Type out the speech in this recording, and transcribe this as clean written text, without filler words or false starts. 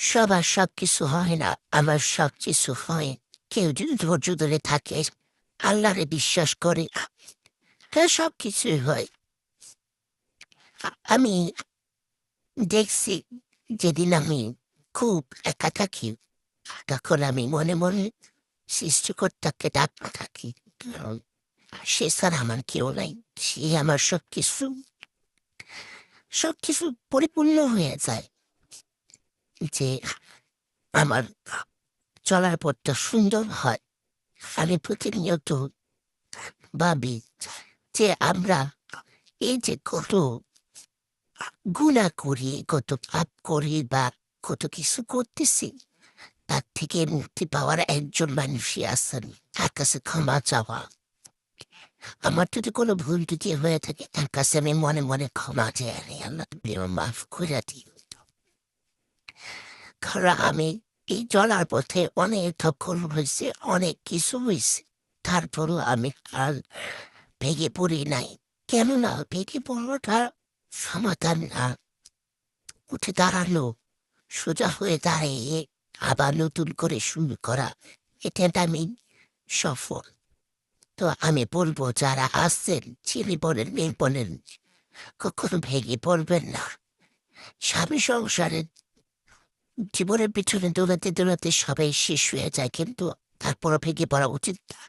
সবার সবকিছু হয় না, আমার সবকিছু হয়। কেউ যদি ধৈর্য ধরে থাকে, আল্লাহরে বিশ্বাস করে, তার সবকিছুই হয়। আমি দেখছি, যেদিন আমি খুব একা থাকি, তখন আমি মনে মনে সৃষ্টিকর্তাকে ডাকতে থাকি। কারণ সে ছাড়া আমার কেউ নাই। সে আমার সবকিছু, সবকিছু পরিপূর্ণ হয়ে যায়। যে আমার চলার পথটা সুন্দর হয়। আমি প্রতিনিয়ত ভাবি যে আমরা এই যে কত গুনাহ করি, কত পাপ করি বা কত কিছু করতেছি, তার থেকে মুক্তি পাওয়ার একজন মানুষই আছেন, তার কাছে ক্ষমা চাওয়া। আমার যদি কোনো ভুল ত্রুটি হয়ে থাকে, তার কাছে আমি মনে মনে ক্ষমা চেয়ে আনি, আল্লাহ তুমি আমার মাফ করে দিও। কারণ আমি এই চলার পথে অনেক ধকল হয়েছে, অনেক কিছু হয়েছে, তারপরও আমি আর ভেঙে পড়ি নাই। কেননা ভেঙে পড়াটা সমাধান না, উঠে দাঁড়ানো, সোজা হয়ে দাঁড়িয়ে আবার নতুন করে শুরু করা, এটা আমি সফল। তো আমি বলবো, যারা আসছেন, ছেলে বলেন মেয়ে বলেন, কখনো ভেঙে পড়বেন না। স্বামী সংসারের জীবনের পিছনে দৌড়াতে দৌড়াতে সবাই শেষ হয়ে যায়, কিন্তু তারপরও ভেঙে পড়া উচিত না।